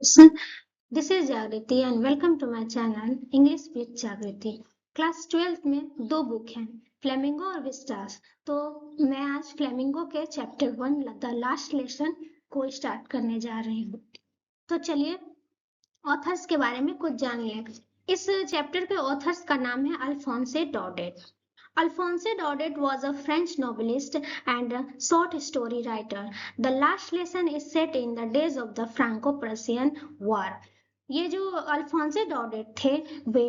So, this is जागृति and welcome to my channel English with जागृति। Class 12th में दो बुक हैं, फ्लेमिंगो और विस्टास। तो मैं आज फ्लेमिंगो के चैप्टर 1 द लास्ट लेसन को स्टार्ट करने जा रही हूँ। तो चलिए ऑथर्स के बारे में कुछ जान लें। इस चैप्टर के ऑथर्स का नाम है अल्फोंसे डॉडेट। Alphonse Daudet was a French novelist and a short story writer. The last lesson is set in the days of the Franco-Prussian War. ये जो अल्फोंसे डॉडेट थे वे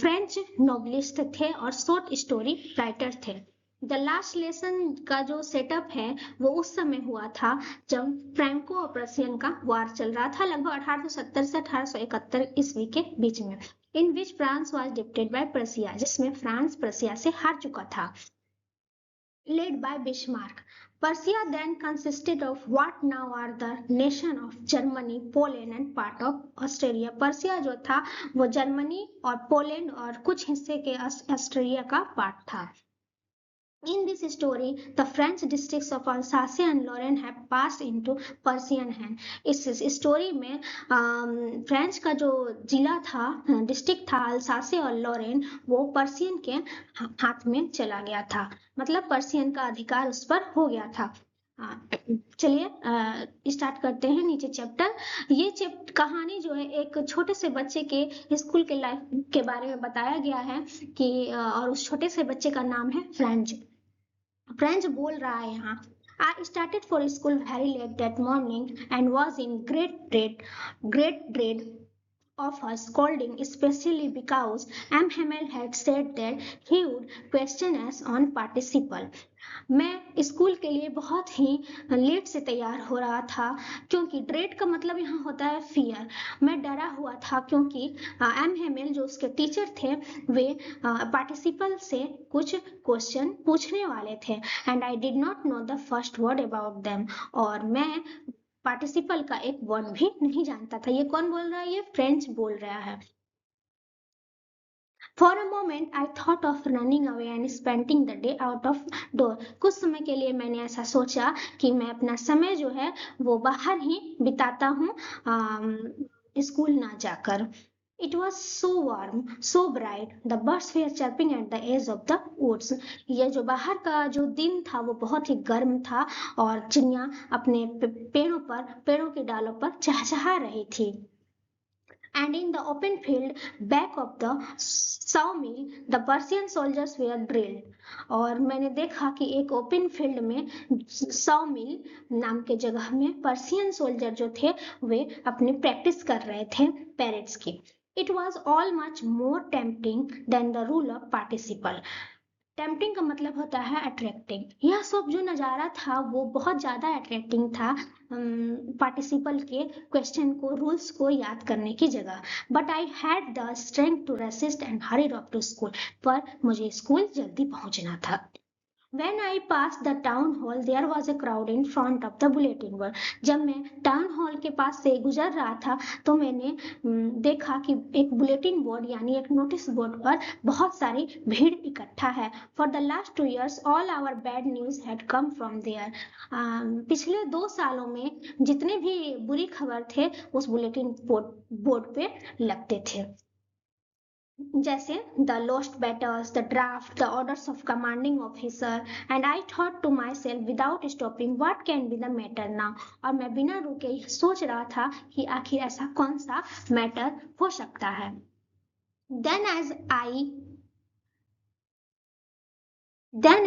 फ्रेंच नोवेलिस्ट थे और शॉर्ट स्टोरी राइटर थे। द लास्ट लेसन का जो setup है वो उस समय हुआ था जब फ्रैंको और प्रशियन का वार चल रहा था, लगभग 1870 से 1871 ईस्वी के बीच में, in which France was defeated by Prussia, जिसमें फ्रांस प्रशिया से हार चुका था, led by Bismarck. Persia then consisted of what now are the nation of Germany, Poland and part of Australia. Persia जो था वो जर्मनी और पोलैंड और कुछ हिस्से के ऑस्ट्रेलिया का पार्ट था। In this story, the French districts of Alsace and Lorraine have passed into Persian hand. इस स्टोरी में फ्रेंच का जो जिला था, डिस्ट्रिक्ट था अल्सासे और लॉरेन, वो पर्सियन के हाथ में चला गया था, मतलब पर्सियन का अधिकार उस पर हो गया था। चलिए स्टार्ट करते हैं नीचे चैप्टर। ये कहानी जो है एक छोटे से बच्चे के स्कूल के लाइफ के बारे में बताया गया है कि और उस छोटे से बच्चे का नाम है फ्रेंच बोल रहा है यहाँ। I started for school very late that morning and was in great dread of her scolding, especially because M. Hamel had said that he would question us on participle. मैं स्कूल के लिए बहुत ही late से तैयार हो रहा था, क्योंकि ड्रेड का मतलब यहाँ होता है फियर। मैं डरा हुआ था क्योंकि एम हेमेल जो उसके टीचर थे वे पार्टिसिपल से कुछ क्वेश्चन पूछने वाले थे, and I did not know the first word about them, और मैं पार्टिसिपल का एक वर्ड भी नहीं जानता था। ये कौन बोल रहा है? ये फ्रेंच बोल रहा है। For a moment, I thought of running away and spending the day out of door. कुछ समय के लिए मैंने ऐसा सोचा कि मैं अपना समय जो है वो बाहर ही बिताता हूँ, स्कूल ना जाकर। It was so warm, so bright. The birds were chirping at the edge of the woods. ये जो बाहर का जो दिन था वो बहुत ही गर्म था और चिड़िया अपने पेड़ों के डालों पर चहचहा रही थी। And in the open field back of the sawmill the Persian soldiers were drilled. और मैंने देखा कि एक ओपन फील्ड में सॉमिल नाम के जगह में पर्सियन सोल्जर जो थे वे अपनी प्रैक्टिस कर रहे थे पैरेड्स की। It was all much more tempting than the rule of participle. Tempting का मतलब होता है अट्रैक्टिंग। यह सब जो नज़ारा था वो बहुत ज़्यादा अट्रैक्टिंग था पार्टिसिपल के क्वेश्चन को, रूल्स को याद करने की जगह। But I had the strength to resist and hurried off to school, पर मुझे स्कूल जल्दी पहुंचना था। When I passed the town hall, there was a crowd in front of the bulletin board. जब मैं टाउन हॉल के पास से गुजर रहा था तो मैंने देखा कि एक बुलेटिन बोर्ड यानी एक नोटिस बोर्ड पर बहुत सारी भीड़ इकट्ठा है। For the last 2 years, all our bad news had come from there. पिछले 2 सालों में जितने भी बुरी खबर थे उस बुलेटिन बोर्ड पे लगते थे, जैसे the lost battles, the draft, the orders of commanding officer, and I thought to myself without stopping what can be the matter now. और मैं बिना रुके सोच रहा था कि आखिर ऐसा कौन सा मैटर हो सकता है। Then,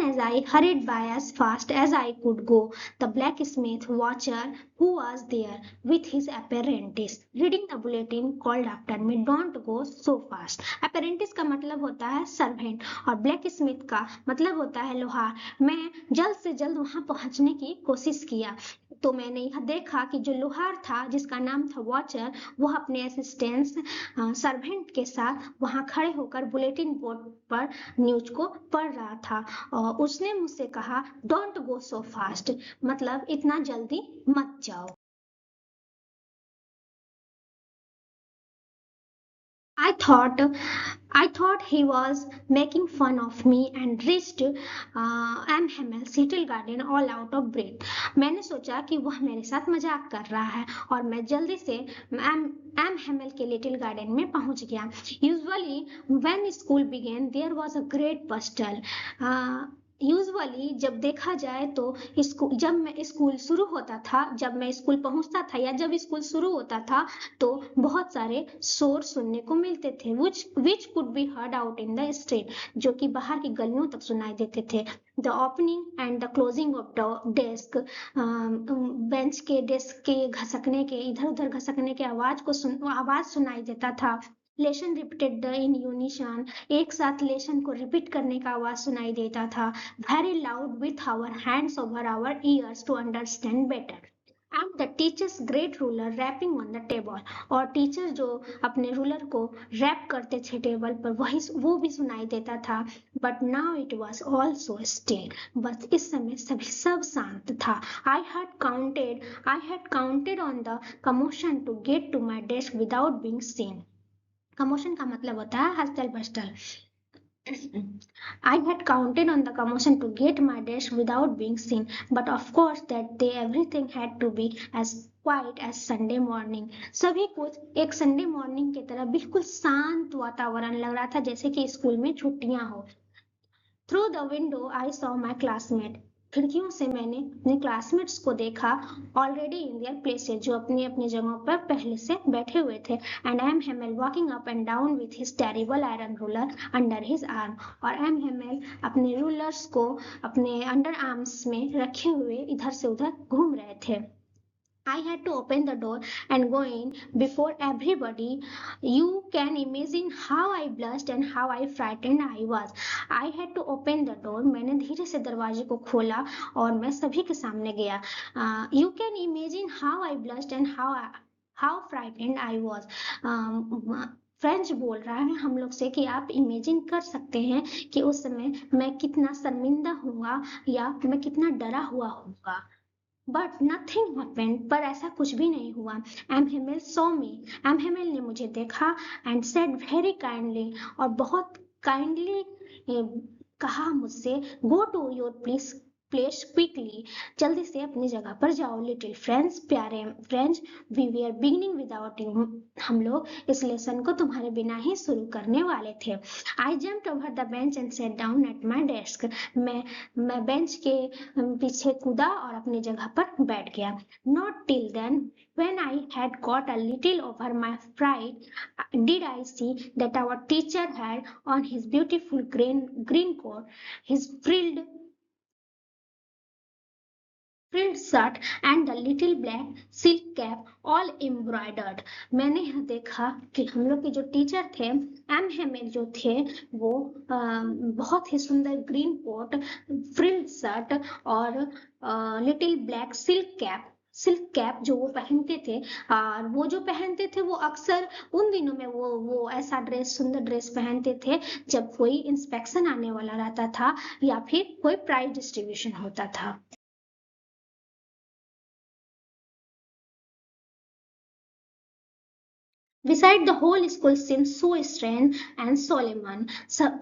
as I hurried by as fast as I could go, the blacksmith watcher who was there with his apprentice reading the bulletin called after me, "Don't go so fast." Apprentice का मतलब होता है servant और blacksmith का मतलब होता है लोहार। मैं जल्द से जल्द वहां पहुंचने की कोशिश किया तो मैंने यह देखा कि जो लोहार था जिसका नाम था वॉचर, वह अपने असिस्टेंट्स सर्वेंट के साथ वहां खड़े होकर बुलेटिन बोर्ड पर न्यूज को पढ़ रहा था। और उसने मुझसे कहा, डोंट गो सो फास्ट, मतलब इतना जल्दी मत जाओ। I thought he was making fun of me and reached M. Hamel Settle Garden all out of breath. मैंने सोचा कि वह मेरे साथ मजाक कर रहा है और मैं जल्दी से एम हेमल के लिटिल गार्डन में पहुंच गया. Usually when school began there was a great bustle. Usually जब देखा जाए तो जब मैं स्कूल शुरू होता था, जब मैं स्कूल पहुंचता था या जब स्कूल शुरू होता था तो बहुत सारे शोर सुनने को मिलते थे which could be heard out in the street, जो कि बाहर की गलियों तक सुनाई देते थे. The opening and the closing of desk, bench के डेस्क के घसकने के, इधर उधर घसकने के आवाज सुनाई देता था. लेसन रिपीटेड इन यूनिशन, एक साथ लेसन को रिपीट करने का आवाज सुनाई देता था. Very loud with our hands over our ears to understand better. And the teachers great ruler rapping on the table, और टीचर जो अपने रूलर को रैप करते थे टेबल पर, वो भी सुनाई देता था. But now it was also still, बस इस समय सब शांत था. I had counted on the commotion to get to my desk without being seen. Commotion का मतलब होता है हलचल बस्टल. I had counted on the commotion to get my desk without being seen, but of course that day everything had to be as quiet as Sunday morning. सभी कुछ एक Sunday morning की तरह बिल्कुल शांत वातावरण लग रहा था, जैसे कि स्कूल में छुट्टियां हो. Through the window I saw my classmate. खिड़कियों से मैंने अपने क्लासमेट्स को देखा. ऑलरेडी इन देयर प्लेसेस, जो अपनी अपनी जगहों पर पहले से बैठे हुए थे. And M Hamel walking up and down with his terrible iron ruler under his arm, और एम हेमल अपने रूलर्स को अपने अंडर आर्म्स में रखे हुए इधर से उधर घूम रहे थे. I had to open the door and go in before everybody. You can imagine how I blushed and how I frightened I was. I had to open the door. मैंने धीरे से दरवाजे को खोला और मैं सभी के सामने गया. You can imagine how I blushed and how frightened I was. French बोल रहा है हम लोग से कि आप इमेजिन कर सकते हैं कि उस समय मैं कितना शर्मिंदा होऊंगा या मैं कितना डरा हुआ होऊंगा. बट नथिंग हैपेंड, पर ऐसा कुछ भी नहीं हुआ. M Hemal saw me, M Hemal ने मुझे देखा एंड सेड वेरी काइंडली, और बहुत काइंडली कहा मुझसे, go to your place quickly, जल्दी से अपनी जगह पर जाओ. लिटिल फ्रेंड्स, प्यारे friends, we were beginning without you, हम लोग इस लेसन को तुम्हारे बिना ही शुरू करने वाले थे. I jumped over the bench and set down at my desk, मैं बेंच के पीछे कूदा और अपनी जगह पर बैठ गया. Not till then, when I had got a little over my pride, did I see that our teacher had on his beautiful green coat, his frilled shirt and the little black silk cap all embroidered. मैंने यह देखा कि हम लोग के जो teacher थे, M Hemal जो थे, वो बहुत ही सुंदर ग्रीन कोट, फ्रिल्ड शर्ट और लिटिल ब्लैक सिल्क कैप जो वो पहनते थे. और वो जो पहनते थे वो अक्सर उन दिनों में वो ऐसा सुंदर ड्रेस पहनते थे जब कोई इंस्पेक्शन आने वाला रहता था या फिर कोई प्राइज डिस्ट्रीब्यूशन होता था. Beside the whole school seemed so strange and solemn.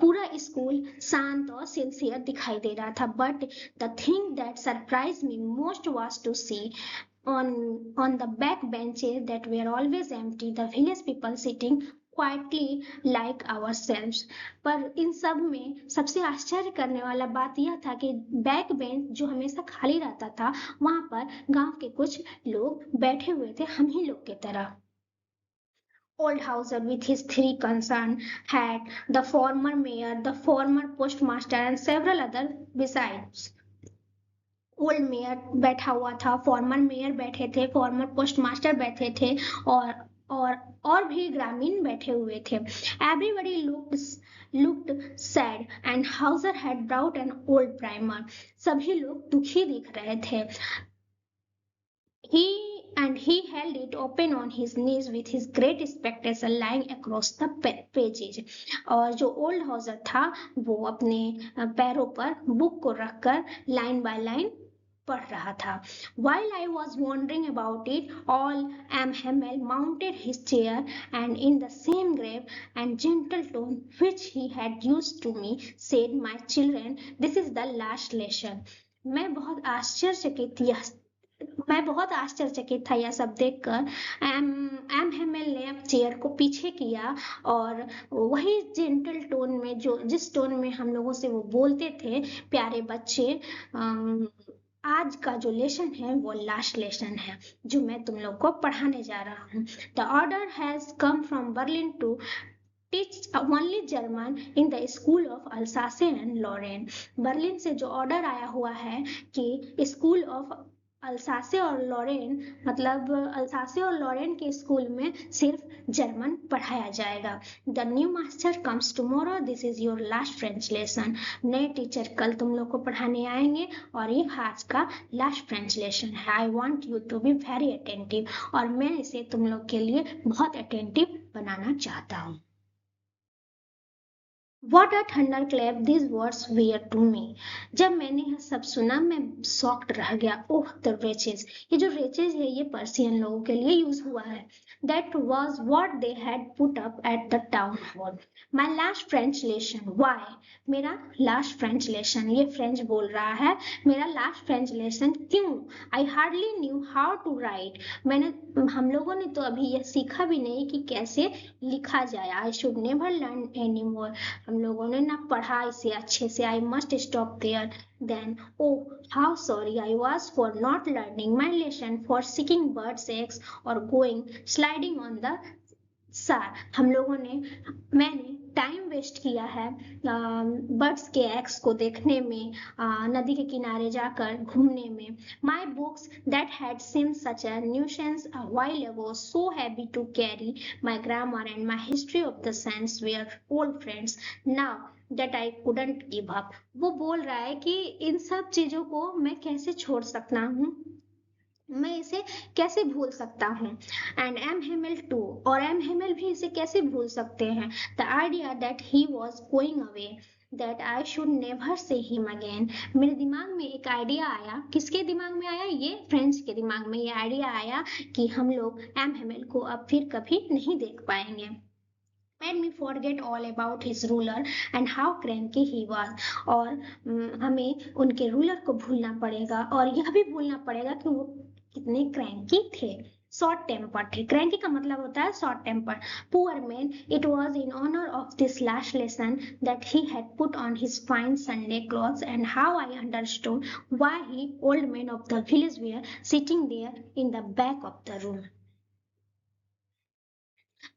पूरा स्कूल शांत और सिंसियर दिखाई दे रहा था. But the thing that surprised me most was to see on the back benches that were always empty, the village people sitting quietly like ourselves. पर इन सब में सबसे आश्चर्य करने वाला बात यह था कि बैक बेंच जो हमेशा खाली रहता था, वहां पर गांव के कुछ लोग बैठे हुए थे, हम ही लोग की तरह. Old Hauser with his three concerned had the former mayor, the former postmaster and several other besides. Old mayor बैठा हुआ था, फॉर्मर मेयर बैठे थे, फॉर्मर पोस्टमास्टर बैठे थे और भी ग्रामीण बैठे हुए थे. Everybody looked sad and Hauser had brought an old primer. सभी लोग दुखी दिख रहे थे. He held it open on his knees with his great spectacles lying across the pages. और जो ओल्ड हाउसर था वो अपने पैरों पर बुक को रखकर लाइन बाय लाइन पढ़ रहा था। While I was wondering about it all, M. Hamel mounted his chair and in the same grave and gentle tone which he had used to me said, "My children, this is the last lesson." मैं बहुत आश्चर्यचकित यह मैं बहुत आश्चर्यचकित था यह सब देखकर। एम एम हेमेल ने चेयर को पीछे किया और वही जेंटल टोन में, जो जिस टोन में हम लोगों से वो बोलते थे, प्यारे बच्चे, आज का जो लेसन है वो लास्ट लेसन है जो मैं तुम लोग को पढ़ाने जा रहा हूँ। The order has come from Berlin to teach only German in the school of Alsace and Lorraine. Berlin से जो ऑर्डर आया हुआ है कि स्कूल ऑफ अल्सासे और लॉरेन, मतलब अल्सासे और लॉरेन के स्कूल में सिर्फ जर्मन पढ़ाया जाएगा। The new master comes tomorrow, this is your last French lesson. नए टीचर कल तुम लोग को पढ़ाने आएंगे और ये आज का लास्ट फ्रेंच लेसन है। I want you to be very attentive, और मैं इसे तुम लोग के लिए बहुत अटेंटिव बनाना चाहता हूँ। What a thunderclap these words were to me. जब मैंने यह सब सुना मैं शॉक्ड रह गया। ओह द रेचेस, ये जो रेचेस है ये पर्सियन लोगों के लिए यूज हुआ है। That was what they had put up at the town hall. My last French lesson. Why? मेरा लास्ट फ्रेंच लेसन, ये फ्रेंच बोल रहा है, मेरा लास्ट फ्रेंच लेसन क्यों? I hardly knew how to write. हम लोगों ने तो अभी यह सीखा भी नहीं कि कैसे लिखा जाए। I should never learn anymore. हम लोगों ने ना पढ़ा इसे अच्छे से। I must stop there. Then, oh, how sorry I was for not learning my lesson, for seeking birds' eggs or going sliding on the सार। मैंने टाइम वेस्ट किया है बर्ड्स के एग्स को देखने में, नदी के किनारे जाकर घूमने में। My books that had seemed such a nuisance a while ago, so heavy to carry, my grammar and my history of the science were old friends now that I couldn't give up. वो बोल रहा है कि इन सब चीजों को मैं कैसे छोड़ सकता हूँ, मैं इसे कैसे भूल सकता हूँ। एंड एम हेमेल टू, और एम हेमेल भी इसे कैसे भूल सकते हैं। The idea that he was going away, that I should never say him again. मेरे दिमाग में एक आइडिया आया। किसके दिमाग में आया? ये फ्रेंड्स के दिमाग में ये आइडिया आया कि हम लोग एम हेमेल को अब फिर कभी नहीं देख पाएंगे। Made me forget all about his ruler and how cranky he was. और हमें उनके रूलर को भूलना पड़ेगा और यह भी भूलना पड़ेगा कि वो कितने क्रैंकी थे, शॉर्ट टेम्पर थे। क्रैंकी का मतलब होता है short temper. Poor man, it was in honour of this last lesson that he had put on his fine Sunday clothes and how I understood why he old man of the village were sitting there in the back of the room.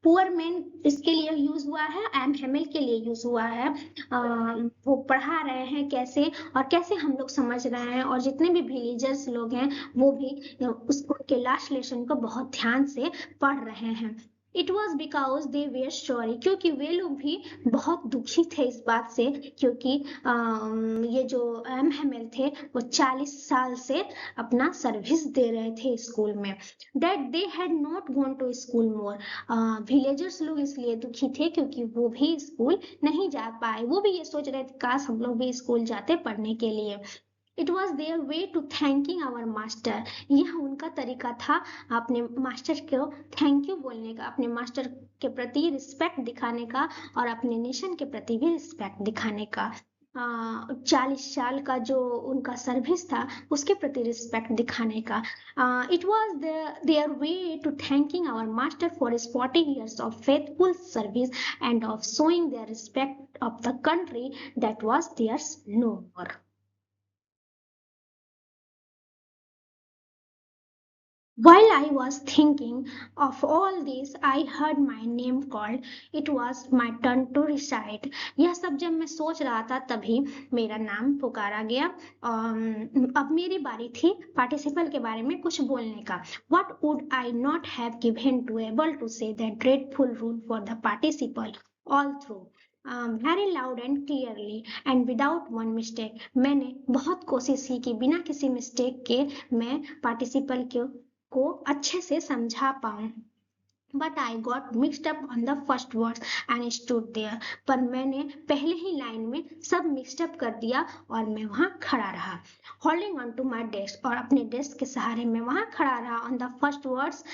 Poor man इसके लिए use हुआ है, M Hamel के लिए use हुआ है। वो पढ़ा रहे हैं कैसे, और कैसे हम लोग समझ रहे हैं, और जितने भी विलेजर्स लोग हैं वो भी उनके लास्ट लेसन को बहुत ध्यान से पढ़ रहे हैं। It was because they were sorry, क्योंकि वे लोग भी बहुत दुखी थे इस बात से, क्योंकि ये जो एम हेमेल थे वो 40 साल से अपना सर्विस दे रहे थे स्कूल में। That they had not gone to school more, villagers लोग इसलिए दुखी थे क्योंकि वो भी स्कूल नहीं जा पाए। वो भी ये सोच रहे थे काश हम लोग भी स्कूल जाते पढ़ने के लिए। It was their way to thanking our master, यह उनका तरीका था अपने मास्टर को थैंक यू बोलने का, अपने मास्टर के प्रति रिस्पेक्ट दिखाने का और अपने नेशन के प्रति भी रिस्पेक्ट दिखाने का। 40 साल का जो उनका सर्विस था उसके प्रति रिस्पेक्ट दिखाने का। It was their way to thanking our master for his 40 years of faithful service and of showing their respect of the country that was theirs no more. While I was thinking of all this, I heard my name called. It was my turn to recite. यह सब जब मैं सोच रहा था तभी मेरा नाम पुकारा गया। अब मेरी बारी थी पार्टिसिपल के बारे में कुछ बोलने का। What would I not have given to able to say that dreadful rule for the participle all through? Very loud and clearly and without one mistake. मैंने बहुत कोशिश की कि बिना किसी मिस्टेक के मैं पार्टिसिपल को अच्छे से समझा पाऊं। But I got mixed up on the first words and stood there. पर मैंने पहले ही लाइन में सब मिक्सड अप कर दिया और मैं वहां खड़ा रहा। Holding on to my desk, और अपने डेस्क के सहारे मैं वहां खड़ा रहा। On the first words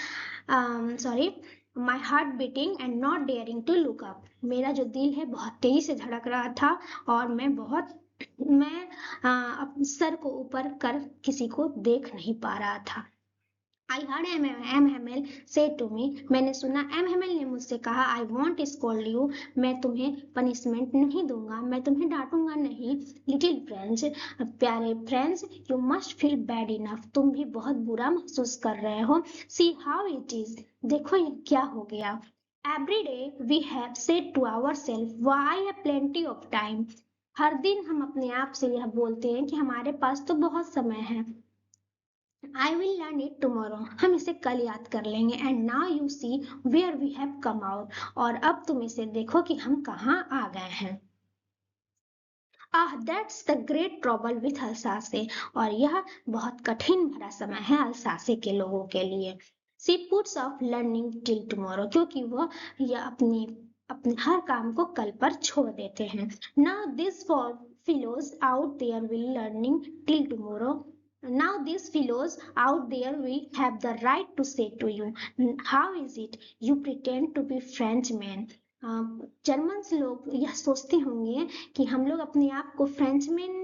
sorry my heart beating and not daring to look up, मेरा जो दिल है बहुत तेजी से धड़क रहा था और मैं सर को ऊपर कर किसी को देख नहीं पा रहा था। आई हर्ड एम हेमल से टू मी, मैंने सुना एम हेमल ने मुझसे कहा, आई वॉन्ट स्कोल्ड यू, मैं तुम्हें पनिशमेंट नहीं दूंगा, मैं तुम्हें डांटूंगा नहीं। लिटिल फ्रेंड्स, प्यारे friends, you must feel bad enough, तुम भी बहुत बुरा महसूस कर रहे हो। सी हाउ इट इज, देखो ये क्या हो गया। Every day we have said to ourselves I have plenty of time, हर दिन हम अपने आप से यह बोलते हैं कि हमारे पास तो बहुत समय है। I will learn it tomorrow, हम इसे कल याद कर लेंगे। And now you see where we have come out, और अब तुम इसे देखो कि हम कहाँ आ गए हैं। That's the great trouble with Alsace, और यह बहुत कठिन भरा समय है अल्सासे के लोगों के लिए। She puts off learning till tomorrow, क्योंकि वह यह अपने अपने हर काम को कल पर छोड़ देते हैं। Now this for fellows out there will learning till tomorrow, now these fellows out there will have the right to say to you, how is it you pretend to be Frenchman। German लोग यह सोचते होंगे कि हम लोग अपने आप को फ्रेंचमैन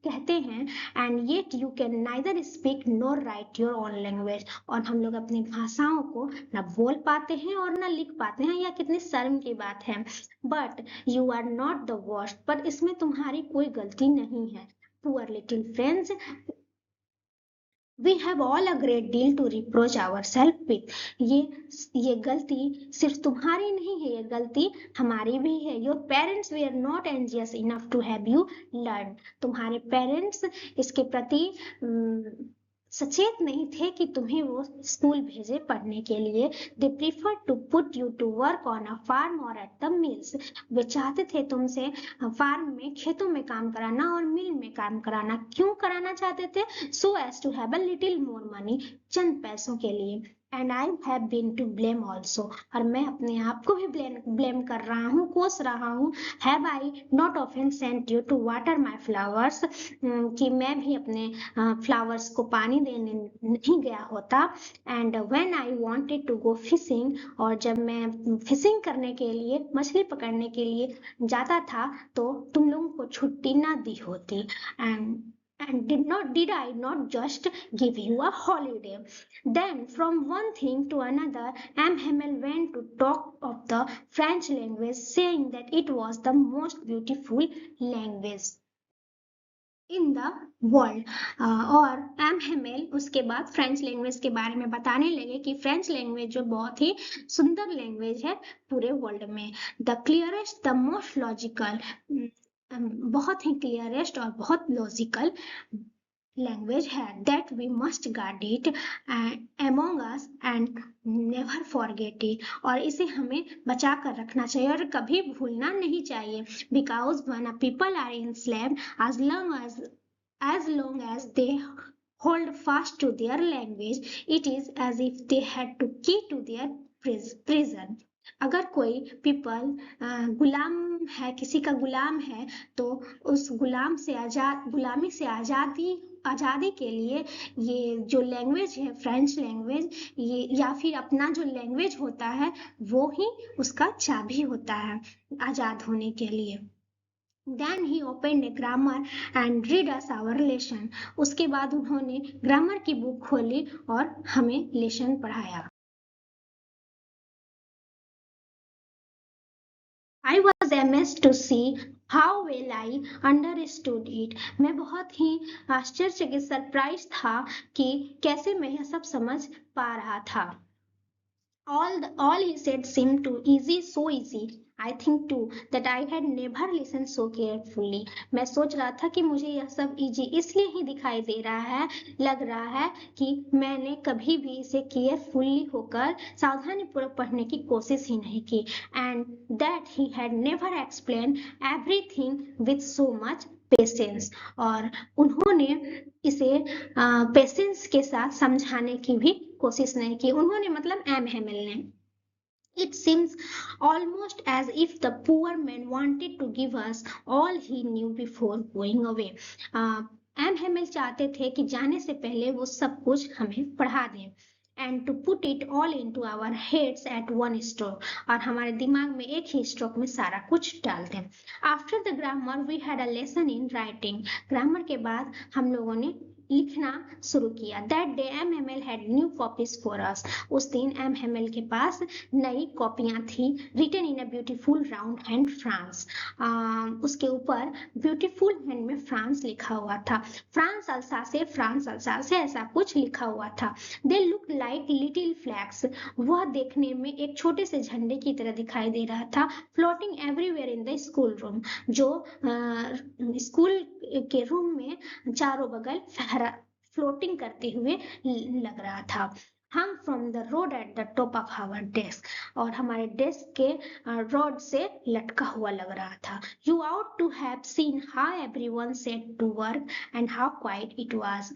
कहते हैं, and yet you can neither speak nor right your own language, और हम लोग अपनी भाषाओं को ना बोल पाते हैं और ना लिख पाते हैं, यह कितनी शर्म की बात है। But you are not the worst, पर इसमें तुम्हारी कोई गलती नहीं है। Poor little friends, we have all a great deal to reproach our self with, ये गलती सिर्फ तुम्हारी नहीं है, ये गलती हमारी भी है। Your parents they are not anxious enough to have you learn, तुम्हारे पेरेंट्स इसके प्रति सचेत नहीं थे कि तुम्हें वो स्कूल भेजे पढ़ने के लिए। They prefer to put you to work on a farm और एट द मिल्स, वे चाहते थे तुमसे फार्म में, खेतों में काम कराना और मिल में काम कराना। क्यों कराना चाहते थे? So as to have a little more money, चंद पैसों के लिए। And I have been to blame also, और मैं अपने आप को भी ब्लेम कर रहा हूँ, कोस रहा हूँ। Have I not often sent you to water my flowers, कि मैं भी अपने फ्लावर्स को पानी देने नहीं गया होता। And when I wanted to go fishing, और जब मैं फिशिंग करने के लिए, मछली पकड़ने के लिए जाता था, तो तुम लोगों को छुट्टी ना दी होती। And did I not just give you a holiday? Then from one thing to another, M. Hamel went to talk of the French language, saying that it was the most beautiful language in the world. और M Hamel उसके बाद French language के बारे में बताने लगे कि French language जो बहुत ही सुंदर लैंग्वेज है पूरे वर्ल्ड में। The clearest, the most logical, बहुत ही क्लियरेस्ट और बहुत लॉजिकल लैंग्वेज है। That we must guard it among us and never forget it, और इसे हमें बचा कर रखना चाहिए और कभी भूलना नहीं चाहिए। Because when people are enslaved, as long as they hold fast to their language, it is as if they had to key to their prison। अगर कोई पीपल गुलाम है, किसी का गुलाम है, तो उस गुलामी से आजादी के लिए ये जो लैंग्वेज है, फ्रेंच लैंग्वेज, ये या फिर अपना जो लैंग्वेज होता है, वो ही उसका चाबी होता है आजाद होने के लिए। Then he opened a grammar and read us our lesson, उसके बाद उन्होंने ग्रामर की बुक खोली और हमें लेसन पढ़ाया। I was amazed to see how well I understood it, मैं बहुत ही आश्चर्य के सरप्राइज था कि कैसे मैं यह सब समझ पा रहा था। All he said seemed too easy, so easy. I think too that I had never listened so carefully. मैं सोच रहा था कि मुझे यह सब इजी इसलिए ही दिखाई दे रहा है, लग रहा है कि मैंने कभी भी इसे केयरफुली होकर सावधानी पूर्वक पढ़ने की कोशिश ही नहीं की। And that he had never explained everything with so much patience, और उन्होंने इसे पेशेंस के साथ समझाने की भी कोशिश नहीं की। उन्होंने मतलब एम हेमिल ने। It seems almost as if the poor man wanted to give us all he knew before going away. M Hamel चाहते थे कि जाने से पहले वो सब कुछ हमें पढ़ा दें and to put it all into our heads at one stroke, और हमारे दिमाग में एक ही स्ट्रोक में सारा कुछ डाल दें। After the grammar we had a lesson in writing, grammar के बाद हम लोगों ने लिखना शुरू किया। That day M Hamel had new copies for us, उस दिन एम हेमिल के पास नई कॉपियां थी, written in a beautiful round hand France, उसके ऊपर ब्यूटीफुल हैंड में फ्रांस लिखा हुआ था। फ्रांस अल्सासे ऐसा कुछ लिखा हुआ था। They look like little flags, वह देखने में एक छोटे से झंडे की तरह दिखाई दे रहा था। Floating everywhere in the school room, जो स्कूल के रूम में चारों बगल फ्लोटिंग करते हुए लग रहा था। Hung from the rod at the top of our desk, और हमारे डेस्क के रोड से लटका हुआ लग रहा था। You ought to have seen how everyone set to work and how quiet it was,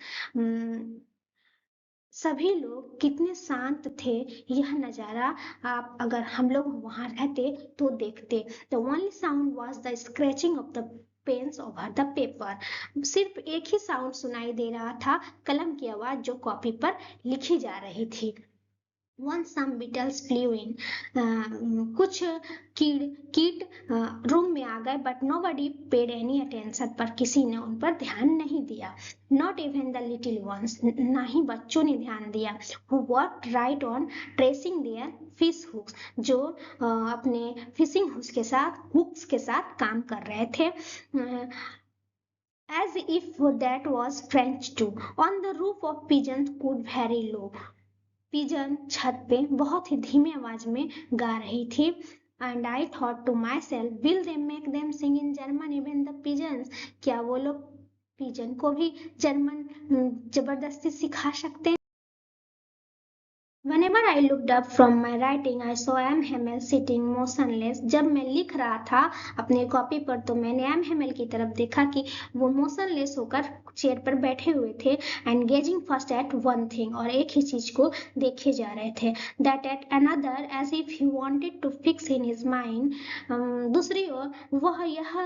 सभी लोग कितने शांत थे, यह नजारा आप अगर हम लोग वहां रहते तो देखते। The only sound was the scratching of the pens over the paper, सिर्फ एक ही साउंड सुनाई दे रहा था, कलम की आवाज जो कॉपी पर लिखी जा रही थी। Once some beetles flew in, कुछ कीट रूम में आ गए, but nobody paid any attention, पर किसी ने उन पर ध्यान नहीं दिया। Not even the little ones, ना ही बच्चों ने ध्यान दिया। Who worked right on tracing their fish hooks, जो अपने फिशिंग हुक्स के साथ काम कर रहे थे। As if that was French too. On the roof of pigeons could very low, pigeon छत पे बहुत ही धीमी आवाज में गा रही थी। And I thought to myself, will they make them sing in German even the pigeons, क्या वो लोग पिजन को भी जर्मन जबरदस्ती सिखा सकते हैं। Whenever I looked up from my writing, I saw M. Hamel sitting motionless. जब मैं लिख रहा था अपने कॉपी पर तो मैंने एम हेमल की तरफ देखा कि वो मोशनलेस होकर चेयर पर बैठे हुए थे and gazing first at one thing, और एक ही चीज को देखे जा रहे थे। That at another as if he wanted to fix in his mind, दूसरी ओर वह यह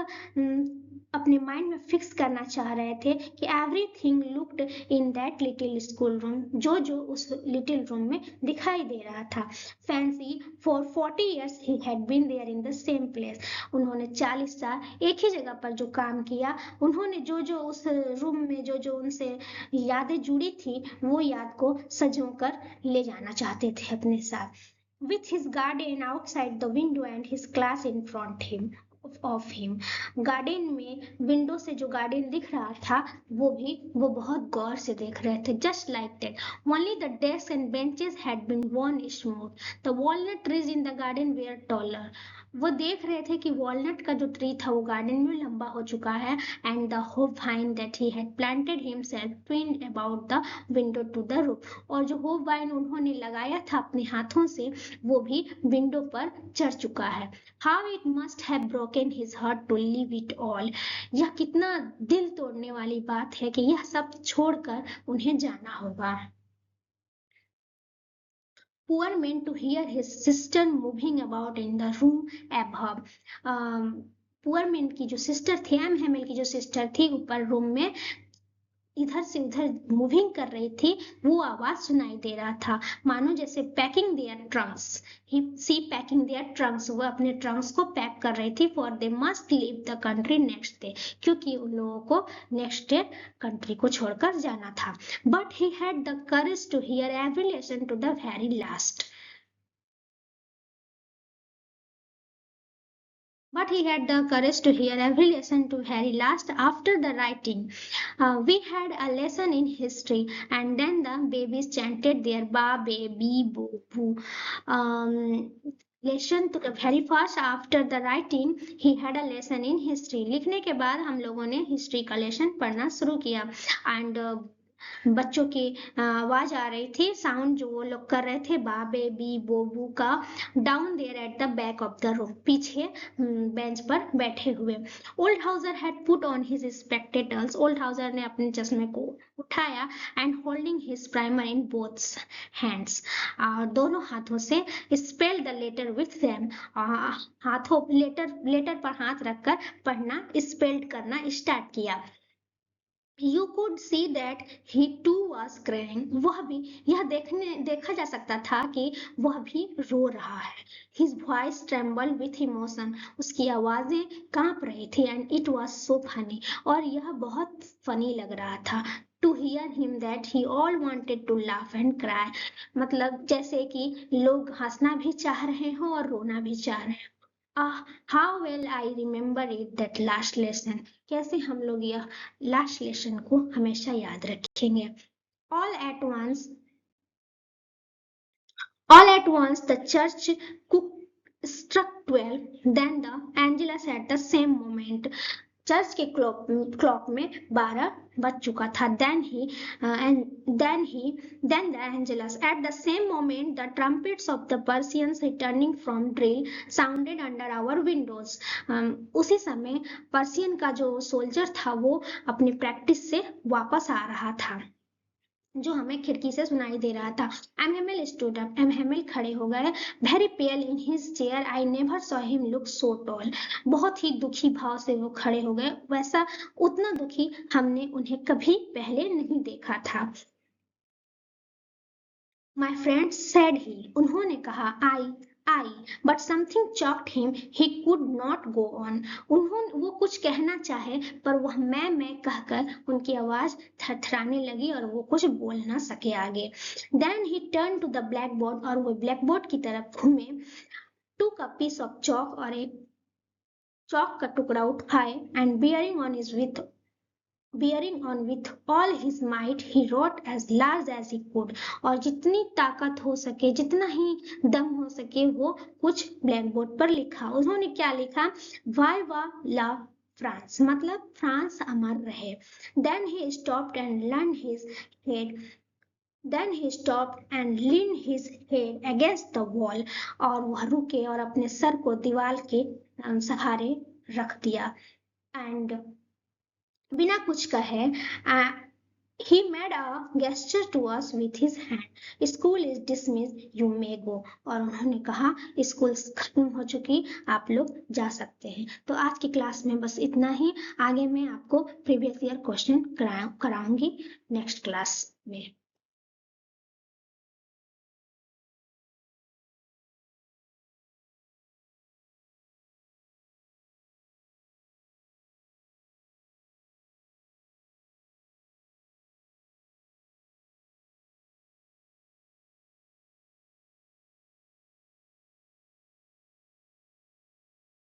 अपने माइंड में फिक्स करना चाह रहे थे कि everything looked in that little school room, जो जो उस लिटिल रूम में दिखाई दे रहा था। Fancy for 40 years he had been there in the same place, उन्होंने 40 साल एक ही जगह पर जो काम किया, उन्होंने जो जो उस रूम में जो जो उनसे यादें जुड़ी थी वो याद को सजो कर ले जाना चाहते थे अपने साथ। With his garden outside the window and his class in front of him, garden में विंडो से जो गार्डन दिख रहा था वो बहुत गौर से देख रहे थे। Just like that only the desk and benches had been worn smooth, the walnut trees in the garden were taller, वो देख रहे थे कि वॉलनट का जो ट्री था वो गार्डन में लंबा हो चुका है। And the hope vine that he had planted himself twined about the window to the roof, और जो होप वाइन उन्होंने लगाया था अपने हाथों से वो भी विंडो पर चढ़ चुका है। How it must have broken his heart to leave it all, यह कितना दिल तोड़ने वाली बात है कि यह सब छोड़कर उन्हें जाना होगा। Poor man to hear his sister moving about in the room above. Poor man की जो सिस्टर थी, एम हेमल की जो सिस्टर थी, ऊपर रूम में इधर से उधर मूविंग कर रही थी, वो आवाज सुनाई दे रहा था, मानो जैसे packing their trunks, see packing their trunks, वो अपने ट्रंक्स को पैक कर रही थी। For they must leave the country next day, क्योंकि उन लोगों को नेक्स्ट डे कंट्री को छोड़कर जाना था। But he had the courage to hear every lesson to the very last, but he had the courage to hear every lesson to Harry last after the writing. We had a lesson in history, and then the babies chanted their ba, baby, boo, boo. Lesson to the very first after the writing he had a lesson in history, लिखने के बाद हम लोगों ने history का lesson पढ़ना शुरू किया। एंड बच्चों की आवाज आ रही थी, साउंड जो वो लोग कर रहे थे बा बेबी बोबू का, down there at the back of the room, पीछे बेंच पर बैठे हुए। Old Hauser had put on his spectacles, old Hauser ने अपने चश्मे को उठाया and holding his primer in both hands, दोनों हाथों से spell the letter with them, हाथों लेटर पर हाथ रखकर पढ़ना स्पेल्ड करना स्टार्ट किया। You could see that he too was crying. वह भी यह देखा जा सकता था कि वह भी रो रहा है. His voice trembled with emotion. उसकी आवाजें कांप रही थी. And it was so funny. और यह बहुत फनी लग रहा था. To hear him that he all wanted to laugh and cry. मतलब जैसे कि लोग हंसना भी चाह रहे हो और रोना भी चाह रहे हो. How well I remember it, that last lesson. कैसे हम लोग यह लास्ट लेसन को हमेशा याद रखेंगे. All at once, all at once the church cook struck 12. Then the Angelus at the same moment. Church के क्लॉक में 12 बज चुका था. Then the Angelus. At the same moment, the trumpets of the Persians returning from drill sounded under our windows. उसी समय Persian का जो soldier था वो अपनी प्रैक्टिस से वापस आ रहा था, जो हमें खिड़की से सुनाई दे रहा था. एमहेमेल स्टूड अप. एमहेमेल खड़े हो गए. Very pail in his chair. I never saw him look so tall. बहुत ही दुखी भाव से वो खड़े हो गए. वैसा उतना दुखी हमने उन्हें कभी पहले नहीं देखा था. My friend said he. उन्होंने कहा. I. But something choked him. He could not go on. वो कुछ कहना चाहे पर वह मैं कहकर उनकी आवाज थरथराने लगी और वो कुछ बोल ना सके आगे. Then he turned to the blackboard. और वो ब्लैकबोर्ड की तरफ घूमे. Took a piece of chalk और एक चौक का टुकड़ा उठाए. And bearing on with all his might, he wrote as large as he could. और जितनी ताकत हो सके, जितना ही दम हो सके, वो कुछ ब्लैकबोर्ड पर लिखा. उन्होंने क्या लिखा? वाइवा ला फ्रांस. मतलब फ्रांस अमर रहे. Then he stopped and leaned his head. Then he stopped and leaned his head against the wall. और वह रुके और अपने सर को दीवार के सहारे रख दिया. And बिना कुछ कहे he made a gesture to us with his hand. School is dismissed, you may go. और उन्होंने कहा स्कूल खत्म हो चुकी, आप लोग जा सकते हैं. तो आज की क्लास में बस इतना ही. आगे मैं आपको प्रीवियस ईयर क्वेश्चन कराऊंगी नेक्स्ट क्लास में.